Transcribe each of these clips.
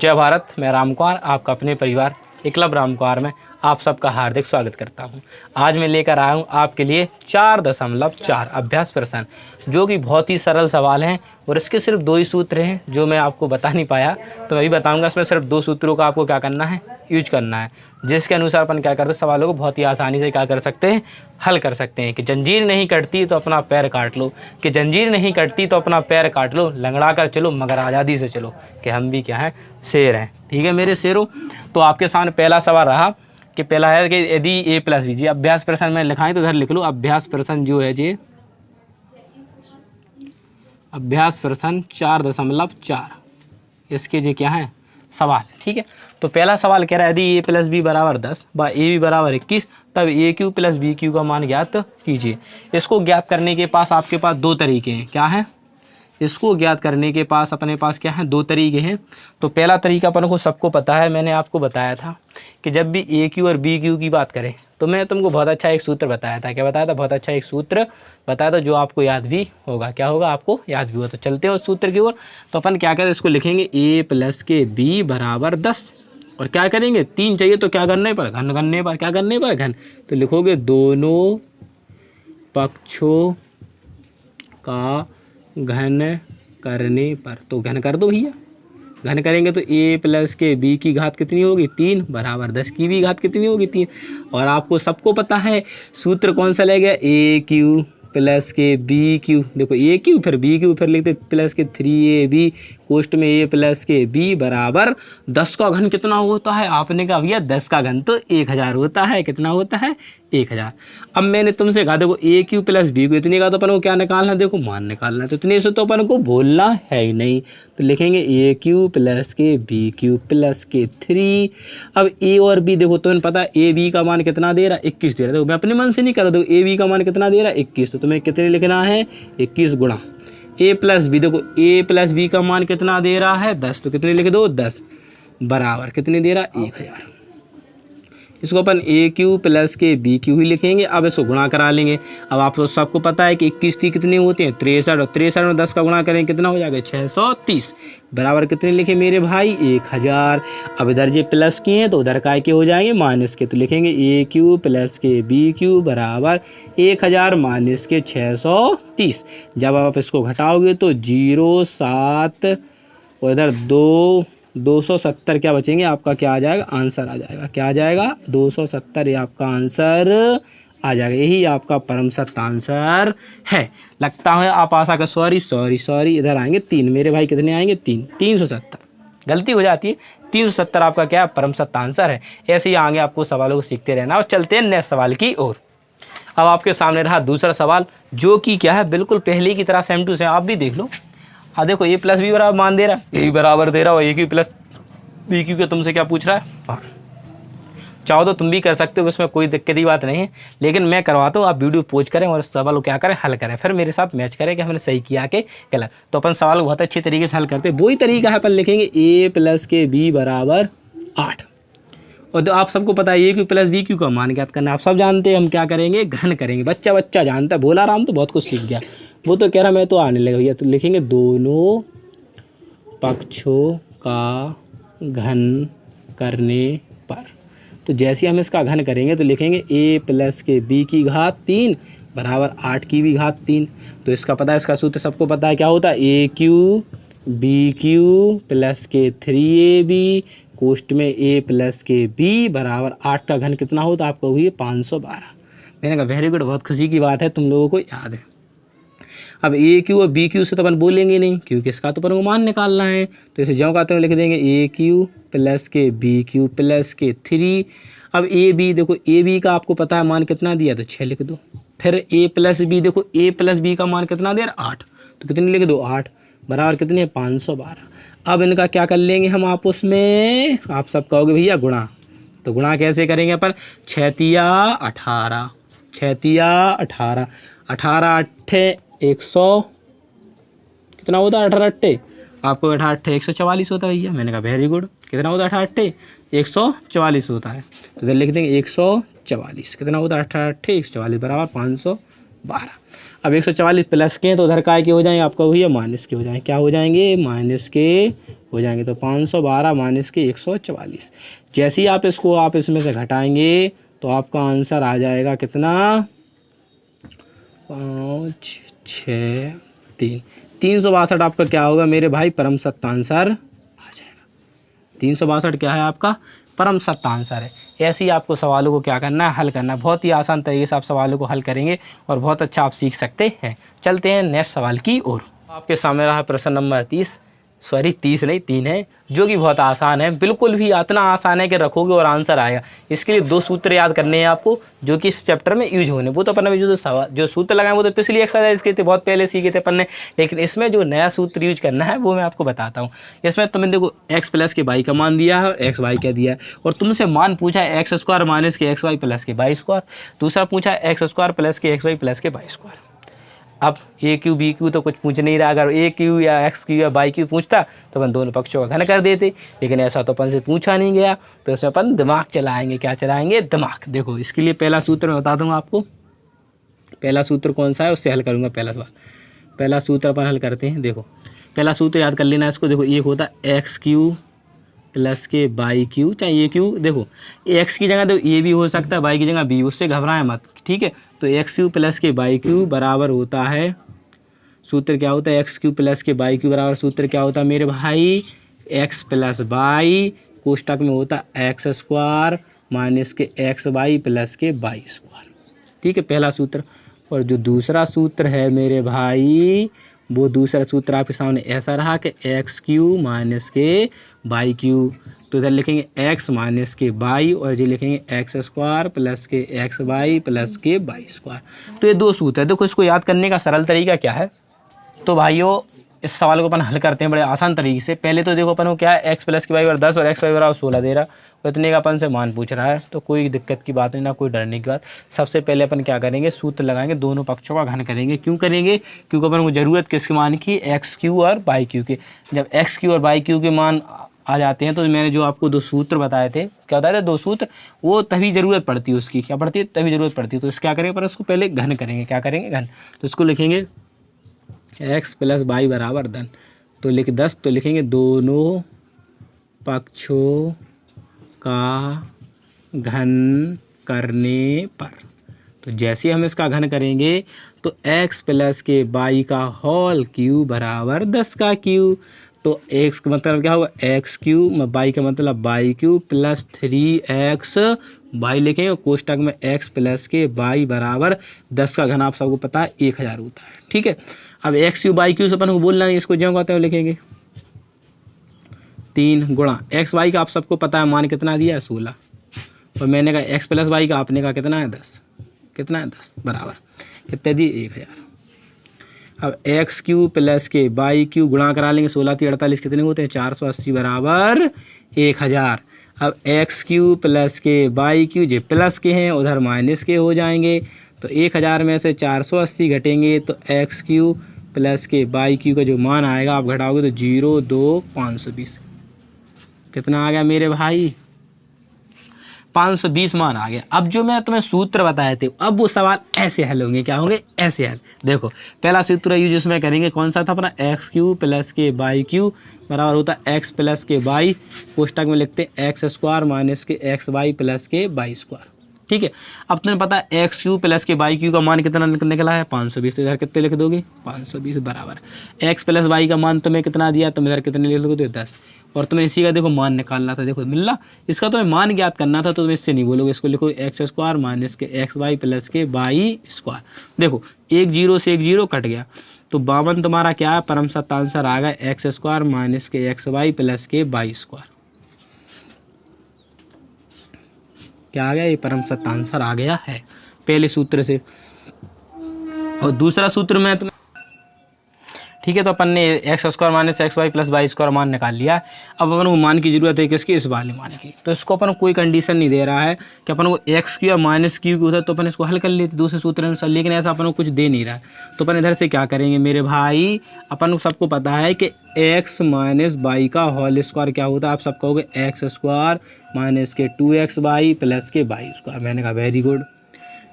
जय भारत। मैं राम कुमार आपका अपने परिवार एकलव्य राम कुमार में आप सबका हार्दिक स्वागत करता हूं। आज मैं लेकर आया हूं आपके लिए 4.4 अभ्यास प्रश्न, जो कि बहुत ही सरल सवाल हैं और इसके सिर्फ 2 ही सूत्र हैं जो मैं आपको बता नहीं पाया, तो मैं भी बताऊंगा। इसमें सिर्फ 2 सूत्रों का आपको क्या करना है, यूज करना है, जिसके अनुसार अपन क्या करते हैं, सवालों को बहुत ही आसानी से क्या कर सकते हैं, हल कर सकते हैं। कि जंजीर नहीं कटती तो अपना पैर काट लो, कि जंजीर नहीं कटती तो अपना पैर काट लो, लंगड़ा कर चलो मगर आज़ादी से चलो, कि हम भी क्या हैं, शेर हैं। ठीक है मेरे शेरों। तो आपके सामने पहला सवाल रहा कि पहला है कि यदि ए प्लस बी, जी अभ्यास प्रश्न में लिखाएं तो इधर लिख लो। अभ्यास प्रश्न जो है जी, अभ्यास प्रश्न 4.4 इसके जी क्या है सवाल। ठीक है, तो पहला सवाल कह रहा है यदि ए प्लस बी बराबर 10 व ए बी बराबर 21 तब ए क्यू प्लस बी क्यू का मान ज्ञात कीजिए। इसको ज्ञात करने के पास आपके पास 2 तरीके हैं। क्या है? इसको ज्ञात करने के पास अपने पास क्या है, 2 तरीके हैं। तो पहला तरीका अपन को सबको पता है, मैंने आपको बताया था कि जब भी ए क्यू और बी क्यू की बात करें तो मैं तुमको बहुत अच्छा एक सूत्र बताया था। क्या बताया था? बहुत अच्छा एक सूत्र बताया था जो आपको याद भी होगा। क्या होगा? आपको याद भी होगा। तो चलते हैं उस सूत्र की ओर। तो अपन क्या करें, इसको लिखेंगे ए प्लस के बी बराबर 10 और क्या करेंगे, 3 चाहिए तो क्या करने पर, घन करने पर, क्या करने पर, घन। तो लिखोगे दोनों पक्षों का घन करने पर, तो घन कर दो भैया। घन करेंगे तो ए प्लस के बी की घात कितनी होगी, 3 बराबर 10 की भी घात कितनी होगी, 3। और आपको सबको पता है सूत्र कौन सा लगेगा, ए क्यू प्लस के बी क्यू। देखो ए क्यू फिर बी क्यू फिर लिखते प्लस के 3ab कोष्ट में ए प्लस के बी बराबर 10 का घन कितना होता है। आपने कहा भैया 10 का घन तो 1000 होता है। कितना होता है? 1000। अब मैंने तुमसे कहा देखो ए क्यू प्लस बी क्यू, इतने का तो अपन को क्या निकालना है, देखो मान निकालना है। तो इतने से तो अपन को बोलना है ही नहीं। तो लिखेंगे ए क्यू प्लस के बी क्यू प्लस के 3। अब ए और बी देखो तुम्हें पता है ए बी का मान कितना दे रहा है, 21 दे रहा है। देखो मैं अपने मन से नहीं कर रहा, देखो ए बी का मान कितना दे रहा है, 21। तो तुम्हें कितने लिखना है, 21 गुणा ए प्लस बी। देखो ए प्लस बी का मान कितना दे रहा है, 10। तो कितने लिख दो, 10 बराबर कितने दे रहा है, 1000। इसको अपन ए क्यू प्लस के बी क्यू ही लिखेंगे। अब इसको गुणा करा लेंगे। अब आप तो सबको पता है कि 21 3 कितने होते हैं, 63। और 63 में 10 का गुणा करेंगे कितना हो जाएगा, 630 बराबर कितने लिखे मेरे भाई, 1000। अब इधर जो प्लस किए हैं तो उधर काय के हो जाएंगे माइनस के। तो लिखेंगे ए क्यू प्लस के बी क्यू बराबर 1000 माइनस के 630। जब आप इसको घटाओगे तो 0 7 और इधर 270 क्या बचेंगे, आपका क्या आ जाएगा, आंसर आ जाएगा। क्या आ जाएगा, 270 ये आपका आंसर आ जाएगा। यही आपका परम सत्य आंसर है। लगता है आप आशा का सॉरी इधर आएंगे 3 मेरे भाई, कितने आएंगे, 370। गलती हो जाती है, 370 आपका क्या परम सत्य आंसर है। ऐसे ही आगे आपको सवालों को सीखते रहना। और चलते हैं नेक्स्ट सवाल की ओर। अब आपके सामने रहा दूसरा सवाल, जो कि क्या है, बिल्कुल पहले की तरह सेम टू सेम। आप भी देख लो। हाँ देखो ए प्लस बी बराबर मान दे रहा है, ए बराबर दे रहा हो, ए क्यू प्लस बी क्यू का तुमसे क्या पूछ रहा है। हाँ चाहो तो तुम भी कर सकते हो, उसमें कोई दिक्कत की बात नहीं है। लेकिन मैं करवाता हूँ, आप वीडियो पोज करें और इस सवाल को क्या करें, हल करें, फिर मेरे साथ मैच करें कि हमने सही किया कि गलत। तो अपन सवाल को बहुत अच्छे तरीके से हल करते हैं। वही तरीका है, अपन लिखेंगे ए प्लस के बी बराबर 8। और तो आप सबको पता है ए क्यू प्लस बी क्यू का मान ज्ञात करना, आप सब जानते हैं। हम क्या करेंगे, घन करेंगे। बच्चा जानता है, भोला राम तो बहुत कुछ सीख गया, वो तो कह रहा मैं तो आने लगा भैया। तो लिखेंगे दोनों पक्षों का घन करने पर। तो जैसे हम इसका घन करेंगे तो लिखेंगे ए प्लस के बी की घात 3 बराबर 8 की भी घात 3। तो इसका पता है, इसका सूत्र सबको पता है, क्या होता है, ए क्यू बी क्यू प्लस के 3ab कोष्ट में ए प्लस के बी बराबर 8 का घन कितना होता है, आपको हुई 512। मैंने कहा वेरी गुड, बहुत खुशी की बात है, तुम लोगों को याद है। अब ए क्यू और बी क्यू से तो अपन बोलेंगे नहीं, क्योंकि इसका तो अपन को मान निकालना है। तो इसे ज्यों का त्यों लिख देंगे ए क्यू प्लस के बी क्यू प्लस के 3। अब ए बी देखो, ए बी का आपको पता है मान कितना दिया, तो 6 लिख दो। फिर ए प्लस बी, देखो ए प्लस बी का मान कितना दे रहा, 8। तो कितने लिख दो, 8 बराबर कितने, 512। अब इनका क्या कर लेंगे हम आपस में, आप सब कहोगे भैया गुणा। तो गुणा कैसे करेंगे अपन, 6 तिया 18, 6 तिया 18, 18 8 100 कितना होता है, 18 8 आपको 18 8 144 होता है भैया। मैंने कहा वेरी गुड, कितना होता है, 18 8 144 होता है। तो इधर लिख देंगे 144, कितना होता है, 18 8 144 बराबर 12। अब 144 प्लस के हैं तो उधर काय के हो जाएंगे आपका, वही है माइनस के हो जाएंगे, क्या हो जाएंगे माइनस के हो जाएंगे। तो 512 माइनस के 144। जैसे ही आप इसको आप इसमें से घटाएंगे तो आपका आंसर आ जाएगा कितना, 5 6 3 362 आपका क्या होगा मेरे भाई, परम सत्य आंसर आ जाएगा। 362 क्या है आपका, परम सत्य आंसर है। ऐसे ही आपको सवालों को क्या करना है, हल करना है। बहुत ही आसान तरीके से आप सवालों को हल करेंगे और बहुत अच्छा आप सीख सकते हैं। चलते हैं नेक्स्ट सवाल की ओर। आपके सामने रहा प्रश्न नंबर 30 नहीं 3 है, जो कि बहुत आसान है, बिल्कुल भी इतना आसान है कि रखोगे और आंसर आएगा। इसके लिए 2 सूत्र याद करने हैं आपको, जो कि इस चैप्टर में यूज होने। वो तो अपन ने जो सूत्र लगाए वो तो पिछली एक्सरसाइज के थे, बहुत पहले सीखे थे अपन ने, लेकिन इसमें जो नया सूत्र यूज करना है वो मैं आपको बताता हूँ। इसमें तुम्हें देखो x प्लस के वाई का मान दिया है और एक्स वाई क्या दिया है, और तुमसे मान पूछा है एक्स स्क्वायर माइनस के एक्स वाई प्लस के वाई स्क्वायर, दूसरा पूछा है एक्स स्क्वायर प्लस के एक्स वाई प्लस के वाई स्क्वायर। अब ए क्यू बी क्यू तो कुछ पूछ नहीं रहा, अगर ए क्यू या एक्स क्यू या बाई क्यू पूछता तो अपन दोनों पक्षों का घन कर देते, लेकिन ऐसा तो अपन से पूछा नहीं गया, तो इसमें अपन दिमाग चलाएंगे। क्या चलाएंगे, दिमाग। देखो इसके लिए पहला सूत्र मैं बता दूंगा आपको, पहला सूत्र कौन सा है उससे हल करूँगा पहला सवाल। पहला सूत्र अपन हल करते हैं। देखो पहला सूत्र याद कर लेना इसको। देखो एक होता है एक्स क्यू प्लस के बाई क्यू, चाहे ए क्यू, देखो एक्स की जगह देखो ए भी हो सकता है, बाई की जगह बी, उससे घबराएं मत, ठीक है। तो एक्स क्यू प्लस के बाई क्यू बराबर होता है, सूत्र क्या होता है, एक्स क्यू प्लस के बाई क्यू बराबर सूत्र क्या होता है मेरे भाई, एक्स प्लस बाई कोष्टक में होता है एक्स स्क्वायर माइनस के एक्स वाई प्लस के बाई स्क्वायर, ठीक है, पहला सूत्र। और जो दूसरा सूत्र है मेरे भाई, वो दूसरा सूत्र आपके सामने ऐसा रहा कि एक्स क्यू माइनस के बाई क्यू, तो इधर लिखेंगे एक्स माइनस के बाई और ये लिखेंगे एक्स स्क्वायर प्लस के एक्स वाई प्लस के बाई स्क्वायर। तो ये 2 सूत्र है। देखो इसको याद करने का सरल तरीका क्या है, तो भाइयों इस सवाल को अपन हल करते हैं बड़े आसान तरीके से। पहले तो देखो अपन को क्या है, एक्स प्लस की वाई बराबर 10 और एक्स वाई बराबर 16 दे रहा, और इतने का अपन से मान पूछ रहा है, तो कोई दिक्कत की बात नहीं, ना कोई डरने की बात। सबसे पहले अपन क्या करेंगे, सूत्र लगाएंगे, दोनों पक्षों का घन करेंगे। क्यों करेंगे, क्योंकि अपन को ज़रूरत किसके मान की, एक्स क्यू और बाई क्यू के। जब एक्स क्यू और बाई क्यू के मान आ जाते हैं तो मैंने जो आपको 2 सूत्र बताए थे, क्या बताए थे 2 सूत्र, वो तभी ज़रूरत पड़ती है उसकी, क्या पड़ती है, तभी ज़रूरत पड़ती है। तो इसको क्या करेंगे, पर उसको पहले घन करेंगे। क्या करेंगे, घन। तो इसको लिखेंगे एक्स प्लस बाई बराबर 10, तो लिख 10, तो लिखेंगे दोनों पक्षों का घन करने पर। तो जैसे हम इसका घन करेंगे तो x प्लस के बाई का होल क्यू बराबर 10 का क्यू, तो x का मतलब क्या होगा, एक्स क्यू, बाई का मतलब by Q plus 3x by लिखेंगे, और कोष्टक में x प्लस के बाई बराबर 10 का घन आप सबको पता है 1000 होता है, ठीक है। अब एक्स क्यू बाई क्यू से अपन को बोलना है, इसको ज्यों कहते हैं लिखेंगे 3 गुणा एक्स वाई का आप सबको पता है मान कितना दिया है 16, और मैंने कहा एक्स प्लस वाई का आपने कहा कितना है 10, कितना है 10 बराबर कितने दिए 1000। अब एक्स क्यू प्लस के बाई क्यू गुणा करा लेंगे, 16 3 48 कितने होते हैं 480 बराबर 1000। अब एक्स क्यू प्लस के बाई क्यू जो प्लस के हैं उधर माइनस के हो जाएंगे, तो 1000 में से 480 घटेंगे तो एक्स क्यू प्लस के बाई क्यू का जो मान आएगा आप घटाओगे तो 0 2 520 कितना आ गया मेरे भाई, 520 मान आ गया। अब जो मैं तुम्हें सूत्र बताए थे, अब वो सवाल ऐसे हल होंगे, क्या होंगे, ऐसे हल। देखो पहला सूत्र यूज इसमें करेंगे, कौन सा था अपना, एक्स क्यू प्लस के बाई क्यू बराबर होता है एक्स प्लस के बाई, कोष्टक में लिखते हैं एक्स स्क्वायर माइनस के एक्स वाई प्लस के बाई स्क्वायर, ठीक है। अब तुम्हें पता है एक्स क्यू प्लस के बाई क्यू का मान कितना निकला है 520, तो इधर कितने लिख दोगे 520 बराबर एक्स प्लस वाई का मान तुम्हें कितना दिया, तुम इधर कितने लिख दोगे 10, और तुम्हें इसी का देखो मान निकालना था, देखो मिलना, इसका तुम्हें मान ज्ञात करना था, तो तुम इससे नहीं बोलोगे, इसको लिखो एक्स स्क्वायर माइनस के एक्स वाई प्लस के बाई स्क्वायर। देखो 1 0 से 1 0 कट गया, तो 52 तुम्हारा क्या है, परम सत्य आंसर आ गया एक्स स्क्वायर माइनस के एक्स वाई प्लस के बाई स्क्वायर। क्या आ गया, ये परम सत्य आंसर आ गया है पहले सूत्र से। और दूसरा सूत्र में तुम्हें, ठीक है, तो अपन ने X square minus X Y plus Y square मान निकाल लिया। अब अपन को मान की जरूरत है किसकी, इस वाले मान की, तो इसको अपन कोई कंडीशन नहीं दे रहा है कि अपन को एक्स क्यू या माइनस क्यू की होता है तो अपन इसको हल कर लेते दूसरे सूत्र अनुसार, लेकिन ऐसा अपन को कुछ दे नहीं रहा है। तो अपन इधर से क्या करेंगे मेरे भाई, अपन को सबको पता है कि एक्स माइनस बाई का होल स्क्वायर क्या होता है, आप सब कहोगे एक्स स्क्वायर माइनस के 2x बाई प्लस के बाई स्क्वायर, मैंने कहा वेरी गुड,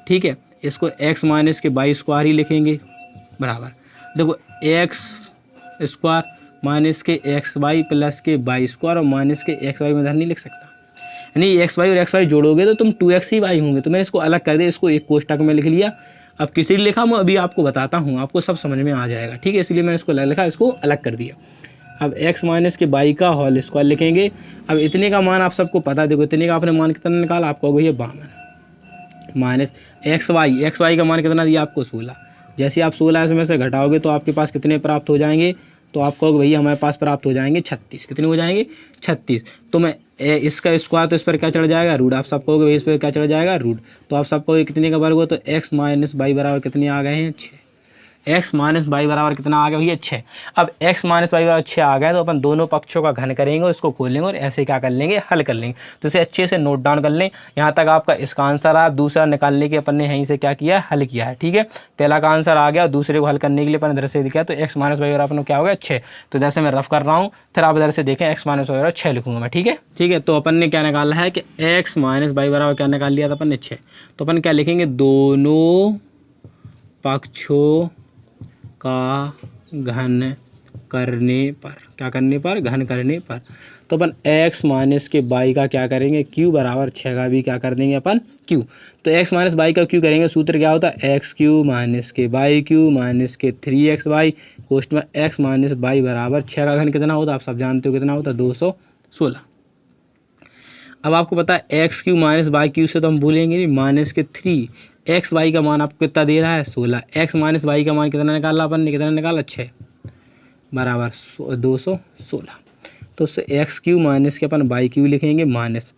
ठीक है। इसको x माइनस के बाई स्क्वायर ही लिखेंगे बराबर, देखो x स्क्वायर माइनस के एक्स वाई प्लस के बाई स्क्वायर और माइनस के एक्स वाई में इधर नहीं लिख सकता, यानी एक्स वाई और एक्स वाई जोड़ोगे तो तुम 2x ही वाई होंगे। तो मैंने इसको अलग कर दिया, इसको एक कोष्टक में लिख लिया। अब किसी ने लिखा मैं अभी आपको बताता हूँ, आपको सब समझ में आ जाएगा, ठीक है। इसलिए मैंने इसको लिखा, इसको अलग कर दिया। अब x माइनस के बाई का होल स्क्वायर लिखेंगे। अब इतने का मान आप सबको पता, देखो इतने का आपने मान कितना निकाला, आप कहोगे ये 52 माइनस एक्स वाई का मान कितना दिया आपको 16। जैसे आप 16 इसमें से घटाओगे तो आपके पास कितने प्राप्त हो जाएंगे, तो आप कहोगे भैया हमारे पास प्राप्त हो जाएंगे 36। कितने हो जाएंगे 36। तो मैं इसका स्क्वायर तो इस पर क्या चढ़ जाएगा रूट, आप सब कहोगे भाई इस पर क्या चढ़ जाएगा रूट। तो आप सब कहोगे कितने का वर्ग हो, तो x माइनस बाई बराबर कितने आ गए हैं 6। x माइनस बाई बराबर कितना आ गया भैया 6। अब x माइनस बाई बराबर 6 आ गए तो अपन दोनों पक्षों का घन करेंगे और इसको खोलेंगे और ऐसे क्या कर लेंगे हल कर लेंगे। तो इसे अच्छे से नोट डाउन कर लें। यहाँ तक आपका इसका आंसर आया। दूसरा निकालने के अपन ने यहीं से क्या किया है हल किया है, ठीक है। पहला का आंसर आ गया, दूसरे को हल करने के लिए अपन इधर से दिया तो x माइनस बाई बराबर क्या हो गया 6। तो इधर से मैं रफ कर रहा हूँ, फिर आप इधर से देखें x माइनस बाई बराबर 6 लिखूंगा मैं, ठीक है। ठीक है, तो अपन ने क्या निकाला है कि x माइनस बाई बराबर क्या निकाल लिया था अपन ने 6। तो अपन क्या लिखेंगे, दोनों पक्षों का घन करने पर, क्या करने पर, घन करने पर। तो अपन x माइनस के बाई का क्या करेंगे q बराबर 6 का भी क्या कर देंगे अपन q। तो x माइनस बाई का q करेंगे, सूत्र क्या होता है एक्स क्यू माइनस के बाई क्यू माइनस के 3xy कोष्ट में x माइनस बाई बराबर 6 का घन कितना होता है आप सब जानते हो कितना होता है 216। अब आपको पता है x Q minus by Q से तो हम भूलेंगे नहीं, माइनस के 3 xy का मान आपको कितना दे रहा है 16। x माइनस बाई का मान कितना निकाला अपन ने, कितना निकाला 6 बराबर 216। तो उससे एक्स क्यू माइनस के अपन बाई क्यू लिखेंगे माइनस,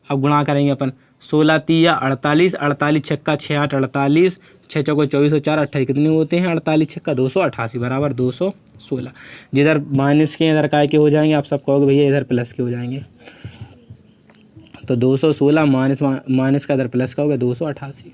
अब गुणा करेंगे अपन 16 3 48, 48 छक्का 6 8 48, 6 चौको 24 और 4 28 कितने होते हैं 48 छक्का 288 बराबर 216। जिधर माइनस के इधर काय के हो जाएंगे, आप सब कहोगे भैया इधर प्लस के हो जाएंगे। तो 216 माइनस का इधर प्लस का हो गया 288।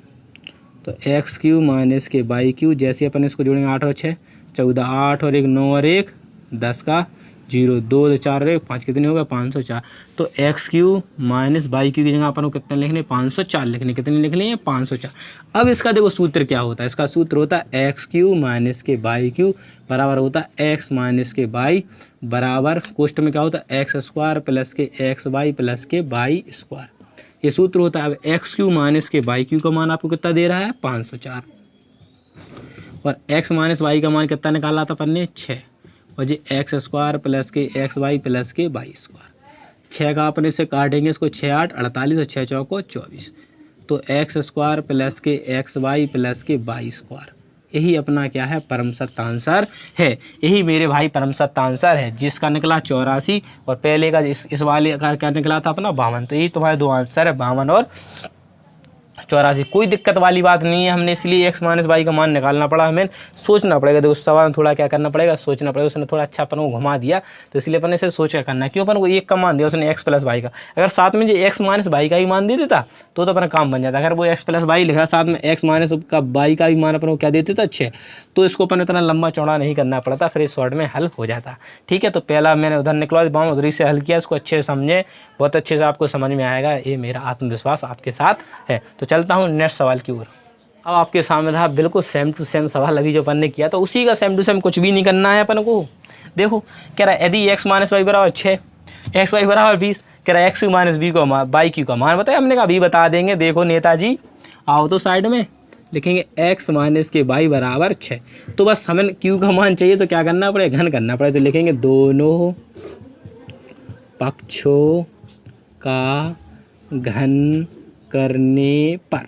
तो एक्स क्यू माइनस के बाई क्यू, जैसे अपन इसको जोड़ेंगे 8 और 6 14, 8 और 1 9 और 1 10 का 0 2 4 और 1 5 कितने हो गया 504। तो x Q minus by Q की जगह अपन को कितने लिखने 504 लिखने, कितने लिख लिए 504। अब इसका देखो सूत्र क्या होता है, इसका सूत्र होता है एक्स क्यू माइनस के बाई क्यू बराबर होता है एक्स माइनस के बाई बराबर कोष्ट में क्या होता है एक्स स्क्वायर प्लस के एक्स वाई प्लस के बाई स्क्वायर, ये सूत्र होता है। अब एक्स क्यू माइनस के बाई क्यू का मान आपको कितना दे रहा है 504 और एक्स माइनस वाई का मान कितना निकाला था अपन ने 6 और जी एक्स स्क्वायर प्लस के एक्स वाई प्लस के बाई स्क्वायर। 6 का अपन इससे काटेंगे इसको 6 8 48 और 6 चौको 24। तो एक्स स्क्वायर प्लस के एक्स वाई प्लस के बाई स्क्वायर, यही अपना क्या है परम सत्य आंसर है। यही मेरे भाई परम सत्य आंसर है, जिसका निकला 84 और पहले का इस वाले का क्या निकला था अपना 52। तो यही तुम्हारे दो आंसर है 52 और 84। कोई दिक्कत वाली बात नहीं है, हमने इसलिए एक्स माइनस बाई का मान निकालना पड़ा, हमें सोचना पड़ेगा। देखो उस सवाल में थोड़ा क्या करना पड़ेगा, सोचना पड़ेगा। उसने थोड़ा अच्छा अपन को घुमा दिया तो इसलिए अपन इसे सोच कर करना है। क्यों अपन को एक का मान दिया उसने एक्स प्लस बाई का, अगर साथ में जो एक्स माइनस बाई का ही मान दे देता तो अपना काम बन जाता। अगर वो एक्स प्लस बाई लिखा साथ में एक्स माइनस का बाई का भी मान अपन को क्या देते थे अच्छे, तो इसको अपन इतना लंबा चौड़ा नहीं करना पड़ता, फिर इस शॉर्ट में हल हो जाता। ठीक है, तो पहला मैंने उधर निकलवा बाम उधर से हल किया, इसको अच्छे से समझे, बहुत अच्छे से आपको समझ में आएगा। ये मेरा आत्मविश्वास आपके साथ है। तो चलता हूँ नेक्स्ट सवाल की ओर। अब आपके सामने रहा बिल्कुल सेम टू सेम सवाल अभी जो अपन ने किया, तो उसी का सेम टू सेम, कुछ भी नहीं करना है अपन को। देखो कह रहा है यदि एक्स माइनस वाई बराबर 6 एक्स वाई बराबर 20, कह रहा है एक्स क्यू माइनस बी को बाई क्यू का मान बताया। हमने कहा अभी बता देंगे। देखो नेताजी आओ तो साइड में लिखेंगे एक्स माइनस के बाई बराबर 6। तो बस हमें क्यू का मान चाहिए तो क्या करना पड़ेगा, घन करना पड़ेगा। तो लिखेंगे दोनों पक्षों का घन करने पर।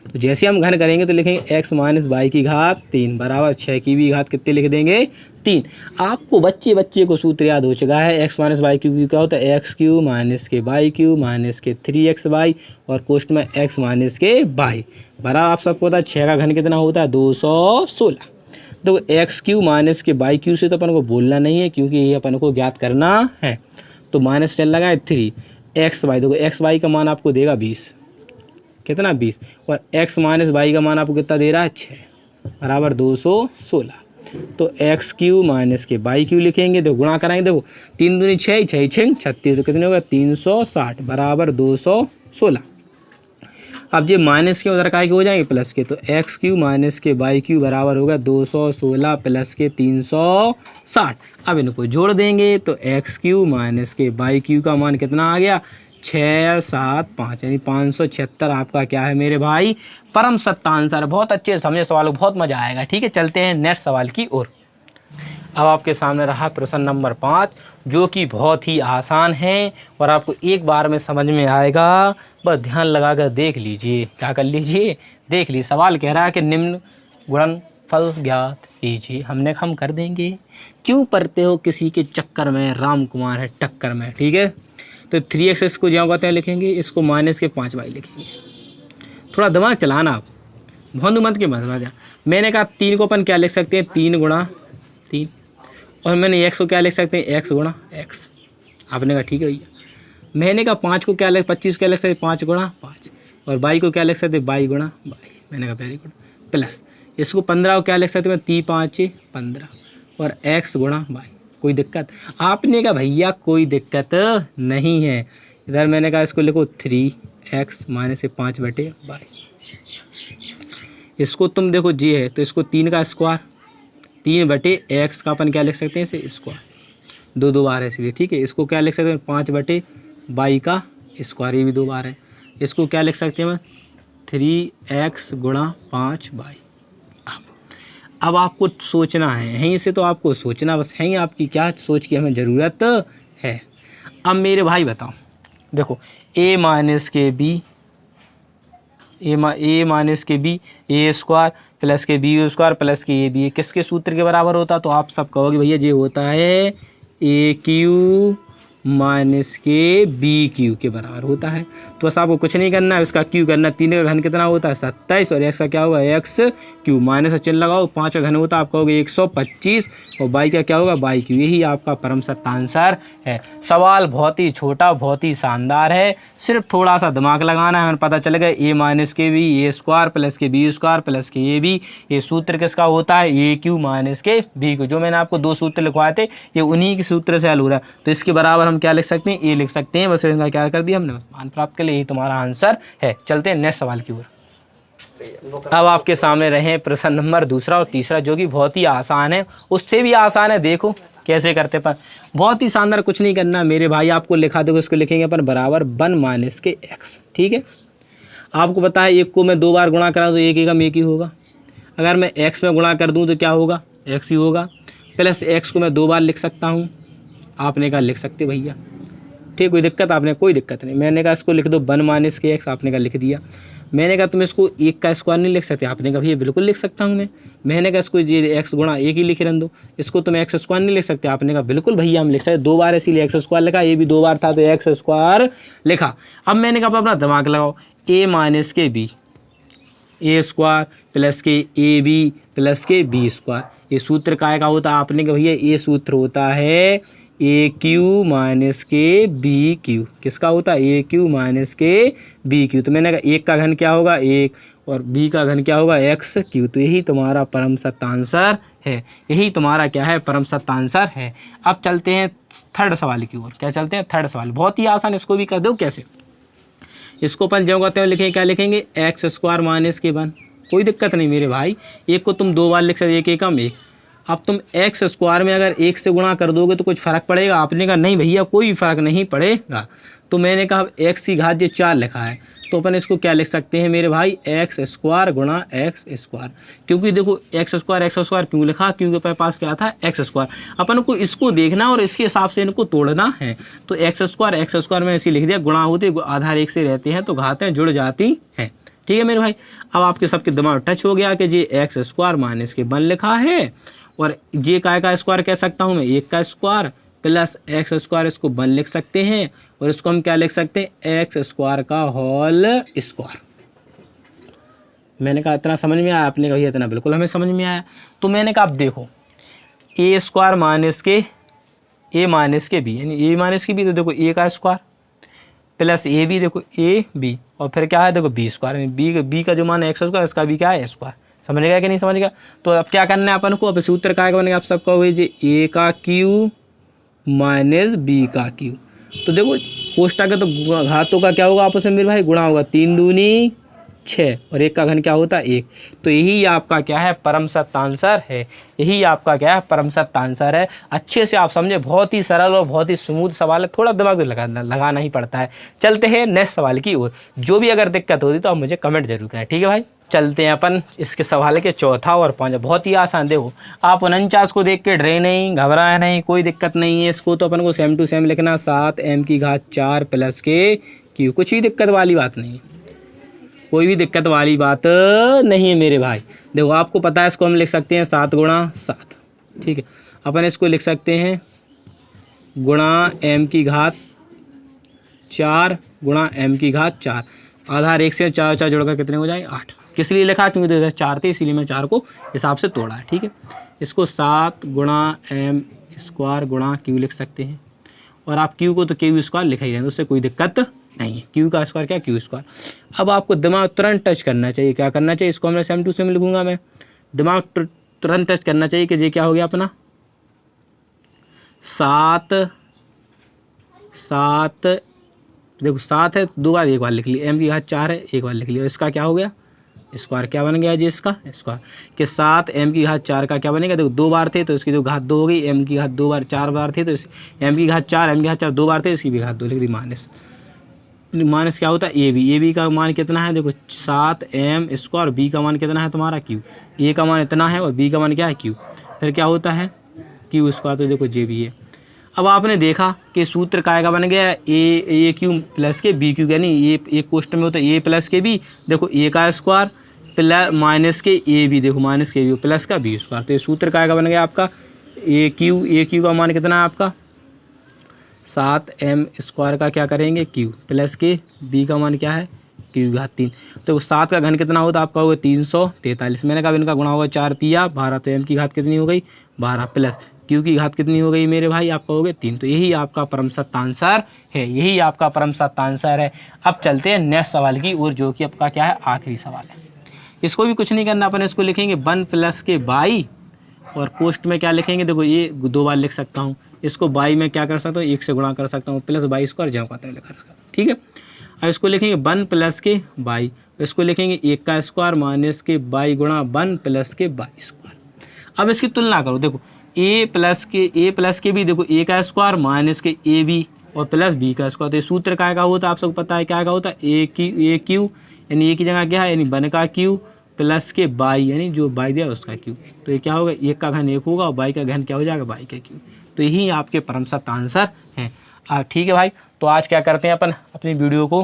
तो जैसे हम घन करेंगे तो लिखेंगे एक्स माइनस बाई की घात 3 बराबर 6 की भी घात कितने लिख देंगे 3। आपको बच्चे को सूत्र याद हो चुका है। एक्स माइनस बाई क्यू क्या होता है एक्स क्यू माइनस के बाई क्यू माइनस के 3x वाई और कोष्ट में एक्स माइनस के बाई बराबर, आप सबको पता है 6 का घन कितना होता है 216। तो एक्स क्यू माइनस के बाई क्यू से तो अपन को बोलना नहीं है क्योंकि ये अपन को ज्ञात करना है। तो माइनस चल लगा है 3 एक्स वाई, देखो एक्स वाई का मान आपको देगा 20, कितना 20, और x माइनस बाई का मान आपको कितना दे रहा है 6 बराबर 216। तो एक्स क्यू माइनस के बाई क्यू लिखेंगे, तो गुणा कराएंगे। देखो 3 दूनी 6 6 6 36, तो कितने होगा 360 बराबर 216। अब ये माइनस के उधर काय के हो जाएंगे प्लस के, तो एक्स क्यू माइनस के वाई क्यू बराबर होगा 216 प्लस के 360। अब इनको जोड़ देंगे तो एक्स क्यू माइनस के वाई क्यू का मान कितना आ गया 675, यानी 576 आपका क्या है मेरे भाई परम सत्ता आंसर। बहुत अच्छे समझे सवाल, बहुत मजा आएगा। ठीक है, चलते हैं नेक्स्ट सवाल की ओर। अब आपके सामने रहा प्रश्न नंबर 5, जो कि बहुत ही आसान है और आपको एक बार में समझ में आएगा। बस ध्यान लगा कर देख लीजिए, क्या कर लीजिए, देख लीजिए। सवाल कह रहा है कि निम्न गुणनफल ज्ञात कीजिए। हम कर देंगे। क्यों पढ़ते हो किसी के चक्कर में, राम कुमार है टक्कर में। ठीक है, तो 3x इसको ज्यों कहते हैं लिखेंगे, इसको माइनस के 5y लिखेंगे। थोड़ा दिमाग चलाना आप, बहुत मत के मत। मैंने कहा 3 को अपन क्या लिख सकते हैं, 3 गुणा 3, और मैंने x को क्या लिख सकते हैं, x गुणा x। आपने कहा ठीक है भैया। मैंने कहा 5 को क्या लिख 25 को क्या लिख सकते हैं, 5 गुणा 5, और y को क्या लिख सकते हैं, y गुणा y। मैंने कहा वेरी गुड। प्लस इसको 15 को क्या लिख सकते हैं, 3 5 15, और x गुणा y। कोई दिक्कत? आपने कहा भैया कोई दिक्कत नहीं है। इधर मैंने कहा इसको लिखो 3x माइनस 5/y। इसको तुम देखो जी है, तो इसको 3 का स्क्वायर, 3/x का अपन क्या लिख सकते हैं, इसे स्क्वायर, 2 बार है इसलिए। ठीक है, इसको क्या लिख सकते हैं, 5/y का स्क्वायर, ये भी 2 बार है। इसको क्या लिख सकते हैं, 3x गुणा 5y। अब आपको सोचना है, यहीं से तो आपको सोचना बस है ही, आपकी क्या सोच की हमें ज़रूरत है। अब मेरे भाई बताओ, देखो a माइनस के बी ए स्क्वायर प्लस के बी स्क्वायर प्लस के ए बी किसके सूत्र के बराबर होता? तो आप सब कहोगे भैया ये होता है ए क्यू माइनस के बी क्यू के बराबर होता है। तो बस आपको कुछ नहीं करना है, उसका क्यू करना है। 3 का घन कितना होता है 27, और एक्स का क्या होगा एक्स क्यू, माइनस का चिन्ह लगाओ। 5 का घन होता है आपका होगा 125, और बाई का क्या होगा बाई क्यू। यही आपका परम सत्ता आंसर है। सवाल बहुत ही छोटा, बहुत ही शानदार है, सिर्फ थोड़ा सा दिमाग लगाना है। हमें पता चलेगा ए माइनस के बी ए स्क्वायर प्लस के बी स्क्वायर प्लस के ए बी, ये सूत्र किसका होता है, ए क्यू माइनस के बी क्यू। जो मैंने आपको 2 सूत्र लिखवाए थे, ये उन्हीं के सूत्र से हल हो रहा है। तो इसके बराबर हम क्या लिख सकते हैं, ए लिख सकते हैं। बस इनका क्या कर दिया हमने, मान प्राप्त कर लिया। यही तुम्हारा आंसर है। चलते हैं नेक्स्ट सवाल की ओर। अब आपके सामने रहे प्रश्न नंबर 2 और 3, जो कि बहुत ही आसान है, उससे भी आसान है। देखो कैसे करते पर, बहुत ही शानदार। कुछ नहीं करना मेरे भाई, आपको लिखा दो, इसको लिखेंगे अपन बराबर 1 माइनस के x। ठीक है, आपको पता है एक को मैं 2 बार गुणा करा तो एक एकम एक ही होगा। अगर मैं x में गुणा कर दूं तो क्या होगा, x ही होगा। प्लस x को मैं 2 बार लिख सकता हूं, आपने कहा लिख सकते भैया। ठीक, कोई दिक्कत? आपने कोई दिक्कत नहीं। मैंने कहा इसको लिख दो 1 माइनस के x, आपने कहा लिख दिया। मैंने कहा तुम इसको 1 का स्क्वायर नहीं लिख सकते, आपने कहा भैया बिल्कुल लिख सकता हूँ मैं। मैंने कहा इसको ये x गुणा 1 ही लिख रन दो, इसको तुम x स्क्वायर नहीं लिख सकते, आपने कहा बिल्कुल भैया हम लिख सकते। 2 बार इसीलिए x स्क्वायर लिखा, ये भी 2 बार था तो x स्क्वायर लिखा। अब मैंने कहा अपना दिमाग लगाओ, a माइनस के b ए स्क्वायर प्लस के ए बी प्लस के बी स्क्वायर, ये सूत्र काय का होता है? आपने कहा भैया ये सूत्र होता है ए क्यू माइनस के बी क्यू। किसका होता है, ए क्यू माइनस के बी क्यू। तो मैंने कहा 1 का घन क्या होगा 1, और b का घन क्या होगा एक्स क्यू। तो यही तुम्हारा परम सत्य आंसर है, यही तुम्हारा क्या है परम सत्य आंसर है। अब चलते हैं थर्ड सवाल की ओर। क्या चलते हैं थर्ड सवाल, बहुत ही आसान, इसको भी कर दो। कैसे? इसको अपन जो कहते हैं लिखेंगे, क्या लिखेंगे, एक्स स्क्वायर माइनस के 1। कोई दिक्कत नहीं मेरे भाई, एक को तुम 2 बार लिख सकते, एक एकम एक। अब तुम एक्स स्क्वायर में अगर 1 से गुणा कर दोगे तो कुछ फ़र्क पड़ेगा? आपने कहा नहीं भैया कोई फ़र्क नहीं पड़ेगा। तो मैंने कहा एक्स की घात 4 लिखा है, तो अपन इसको क्या लिख सकते हैं मेरे भाई, एक्स स्क्वायर गुणा एक्स स्क्वायर। क्योंकि देखो एक्स स्क्वायर क्यों लिखा, क्योंकि अपने पास क्या था एक्स स्क्वायर। अपन को इसको देखना और इसके हिसाब से इनको तोड़ना है। तो एक्स स्क्वायर में ऐसे लिख दिया, गुणा होते आधार 1 से रहते हैं तो घातें जुड़ जाती हैं। ठीक है मेरे भाई, अब आपके सबके दिमाग टच हो गया कि जी एक्स स्क्वायर माइनस के 1 लिखा है, और जे काय का स्क्वायर कह सकता हूँ मैं, 1 का स्क्वायर प्लस एक्स स्क्वायर, इसको 1 लिख सकते हैं, और इसको हम क्या लिख सकते हैं, एक्स स्क्वायर का होल स्क्वायर। मैंने कहा इतना समझ में आया? आपने कहा इतना बिल्कुल हमें समझ में आया। तो मैंने कहा आप देखो ए स्क्वायर माइनस के ए माइनस के बी, यानी ए माइनस की बी, तो देखो ए का स्क्वायर प्लस ए बी, देखो ए बी, और फिर क्या है देखो बी स्क्वायर, यानी बी का जो मान है एक्स स्क्वायर, इसका भी क्या है स्क्वायर। समझ गया कि नहीं समझ गया? तो अब क्या करना है अपन को, अब सूत्र क्या बनेगा आप सबका, हुई जी ए का क्यू माइनस बी का क्यू। तो देखो कोष्टक है तो घातों का क्या होगा आपस में मेरे भाई, गुणा होगा, 3 दूनी 6 और 1 का घन क्या होता है 1। तो यही आपका क्या है परम सत्य आंसर है, यही आपका क्या है परम सत्य आंसर है। अच्छे से आप समझे, बहुत ही सरल और बहुत ही स्मूथ सवाल है, थोड़ा दिमाग भी लगाना ही पड़ता है। चलते हैं नेक्स्ट सवाल की ओर। जो भी अगर दिक्कत होती तो आप मुझे कमेंट जरूर करें, ठीक है भाई। चलते हैं अपन इसके सवाल के चौथा और पांचवा, बहुत ही आसान। देखो आप 49 को देख के डरे नहीं, घबराए नहीं, कोई दिक्कत नहीं है। इसको तो अपन को सेम टू सेम लिखना, 7m⁴ प्लस के क्यू, कुछ भी दिक्कत वाली बात नहीं है, कोई भी दिक्कत वाली बात नहीं है मेरे भाई। देखो आपको पता है इसको हम लिख सकते हैं 7 × 7, ठीक है। अपन इसको लिख सकते हैं गुणा m⁴ 4 गुणा m⁴ 4, आधार 1 से 4 4 जोड़कर कितने हो जाए 8। किस लिए लिखा, क्योंकि 4 थे इसीलिए मैं 4 को हिसाब से तोड़ा है, ठीक है। इसको 7 × m² गुणा क्यू लिख सकते हैं, और आप क्यू को तो क्यू² लिखा ही रहे, उससे कोई दिक्कत नहीं है। क्यू का स्क्वायर क्या क्यू²। अब आपको दिमाग तुरंत टच करना चाहिए, क्या करना चाहिए, इसको हमने सेम टू सेम लिखूंगा मैं, दिमाग तुरंत टच करना चाहिए कि ये क्या हो गया अपना 7 देखो 7 है 2 बार, 1 बार लिख लिया, m⁴ 4 है 1 बार लिख लिया, इसका क्या हो गया स्क्वायर, क्या बन गया जी इसका स्क्वायर, कि 7 m⁴ 4 का क्या बनेगा, देखो 2 बार थे तो इसकी जो घात 2 हो गई, m⁴ 2 बार 4 बार थे तो m⁴ 4 2 बार थे, इसकी भी घात 2 लिख दी, माइनस क्या होता है ए बी का मान कितना है, देखो 7m², बी का मान कितना है तुम्हारा क्यू, ए का मान इतना है और बी का मान क्या है क्यू, फिर क्या होता है क्यू², तो देखो जे बी है। अब आपने देखा कि सूत्र काय का बन गया ए क्यू प्लस के बी क्यू, यानी ये एक क्वेश्चन में होता है ए प्लस के बी, देखो ए का स्क्वायर प्लस माइनस के ए बी, देखो माइनस के बी प्लस का बी स्क्वायर, तो ये सूत्र काय का बन गया आपका ए क्यू का मान कितना है आपका 7m² का क्या करेंगे क्यू प्लस के बी का मान क्या है क्यू⁴। तो 7 का घन कितना होता है आपका होगा 343, मैंने कहा इनका गुणा होगा 4 × 12, तो m की घात कितनी हो गई 12 प्लस क्यू की घात कितनी हो गई मेरे भाई आपका हो गया 3। तो यही आपका परम सत्य आंसर है, यही आपका परम सत्य आंसर है। अब चलते हैं नेक्स्ट सवाल की ओर, जो कि आपका क्या है आखिरी सवाल है। इसको भी कुछ नहीं करना, अपन इसको लिखेंगे 1 + के बाई, और कोष्ट में क्या लिखेंगे, देखो ये 2 बार लिख सकता हूँ, इसको बाई में क्या कर सकता हूँ 1 से गुणा कर सकता हूँ, प्लस बाई² जहाँ कहता है लिखा सकता हूँ, ठीक है। अब इसको लिखेंगे 1 + के बाई, इसको लिखेंगे 1 का स्क्वायर माइनस के बाई गुणा 1 + के बाई²। अब इसकी तुलना करो, देखो ए प्लस के भी देखो ए का स्क्वायर माइनस के ए बी और प्लस बी का स्क्वायर, तो ये सूत्र क्या का होता है आप सबको पता है, क्या का होता है ए क्यू, यानी ए की जगह क्या है यानी 1 का क्यू प्लस के बाई, यानी जो बाई दिया उसका क्यू, तो ये क्या होगा 1 का घन 1 होगा और बाई का घन क्या हो जाएगा बाई का क्यू। तो यही आपके परम सत्य आंसर हैं। ठीक है भाई, तो आज क्या करते हैं अपन अपनी वीडियो को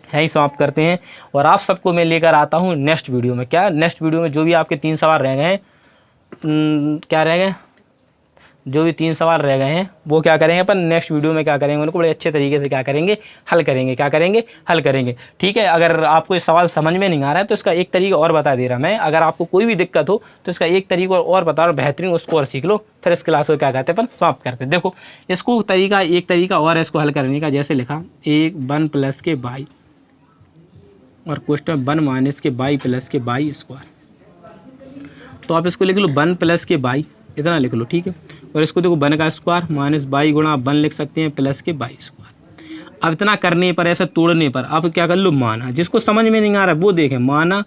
यहीं समाप्त करते हैं, और आप सबको मैं लेकर आता हूँ नेक्स्ट वीडियो में। क्या नेक्स्ट वीडियो में जो भी आपके 3 सवाल रह गए हैं, क्या रह गए, जो भी 3 सवाल रह गए हैं वो क्या करेंगे अपन नेक्स्ट वीडियो में क्या करेंगे, उनको बड़े अच्छे तरीके से क्या करेंगे हल करेंगे, क्या करेंगे हल करेंगे। ठीक है, अगर आपको ये सवाल समझ में नहीं आ रहा है तो इसका एक तरीका और बता दे रहा मैं, अगर आपको कोई भी दिक्कत हो तो इसका एक तरीका और बता रहा हूँ, बेहतरीन उसको और सीख लो, फिर इस क्लास को क्या कहते हैं अपन समाप्त करते हैं। देखो इसको एक तरीका और है इसको हल करने का, जैसे लिखा 1 + के बाई और क्वेश्चन 1 - के बाई प्लस के बाई स्क्वायर, तो आप इसको लिख लो 1 + के बाई इतना लिख लो, ठीक है। और इसको देखो 1 का स्क्वायर माइनस बाई गुणा 1 लिख सकते हैं प्लस के बाई स्क्वायर। अब इतना करने पर, ऐसा तोड़ने पर आप क्या कर लो माना, जिसको समझ में नहीं आ रहा वो देखें, माना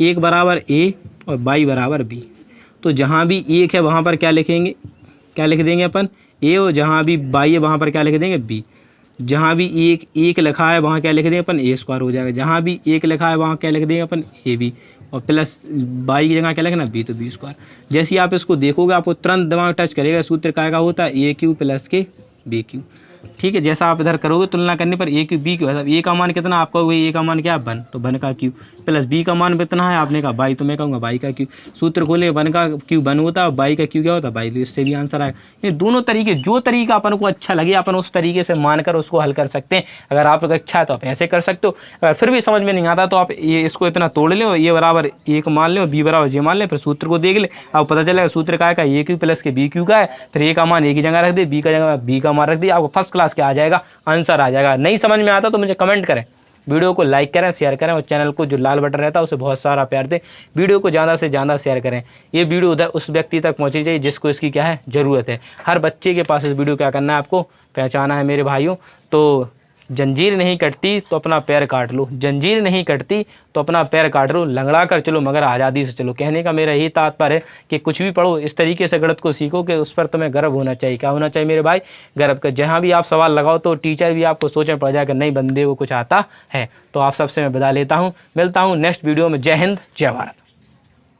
1 = a और बाई = b, तो जहाँ भी 1 है वहाँ पर क्या लिखेंगे, क्या लिख देंगे अपन a, और जहाँ भी बाई है वहाँ पर क्या लिख देंगे b, जहाँ भी 1 लिखा है वहाँ क्या लिख देंगे अपन a² हो जाएगा, जहाँ भी 1 लिखा है वहाँ क्या लिख देंगे अपन ab, और प्लस बाई की जगह क्या लिखना b, तो b²। जैसे ही आप इसको देखोगे आपको तुरंत दिमाग टच करेगा, सूत्र काय का होता है a क्यू प्लस के b क्यू। ठीक है, जैसा आप इधर करोगे तुलना करने पर a Q b Q, a का मान कितना आपका होगा, a का मान क्या है 1, तो 1 का क्यू प्लस b का मान कितना है आपने कहा बाई, तो मैं कहूँगा बाई का क्यू। सूत्र खोले 1 का क्यू 1 होता है और बाई का क्यू क्या होता है बाई, तो इससे भी आंसर आएगा। ये दोनों तरीके, जो तरीका अपन को अच्छा लगे अपन उस तरीके से मानकर उसको हल कर सकते हैं। अगर आपको अच्छा है तो आप ऐसे कर सकते हो, अगर फिर भी समझ में नहीं आता तो आप ये इसको इतना तोड़ लें, a = 1 मान लें, b = j मान लें, फिर सूत्र को देख ले, आपको पता चलेगा सूत्र का है a क्यू प्लस के b क्यू का है, फिर a का मान a की जगह रख दे, b का जगह b का मान रख दिया, आपको फर्स्ट क्लास क्या आ जाएगा आंसर आ जाएगा। नहीं समझ में आता तो मुझे कमेंट करें, वीडियो को लाइक करें, शेयर करें, और चैनल को जो लाल बटन रहता है उसे बहुत सारा प्यार दें, वीडियो को ज़्यादा से ज़्यादा शेयर करें। ये वीडियो उधर उस व्यक्ति तक पहुंची चाहिए जिसको इसकी क्या है ज़रूरत है। हर बच्चे के पास इस वीडियो क्या करना है आपको पहचाना है मेरे भाइयों। तो जंजीर नहीं कटती तो अपना पैर काट लो, जंजीर नहीं कटती तो अपना पैर काट लो, लंगड़ा कर चलो मगर आज़ादी से चलो। कहने का मेरा यही तात्पर्य है कि कुछ भी पढ़ो इस तरीके से गणित को सीखो कि उस पर तुम्हें गर्व होना चाहिए। क्या होना चाहिए मेरे भाई? गर्व का। जहाँ भी आप सवाल लगाओ तो टीचर भी आपको सोचने पड़ जाएगा नहीं बंदे को कुछ आता है। तो आप सबसे मैं विदा लेता हूँ, मिलता हूँ नेक्स्ट वीडियो में। जय हिंद, जय भारत।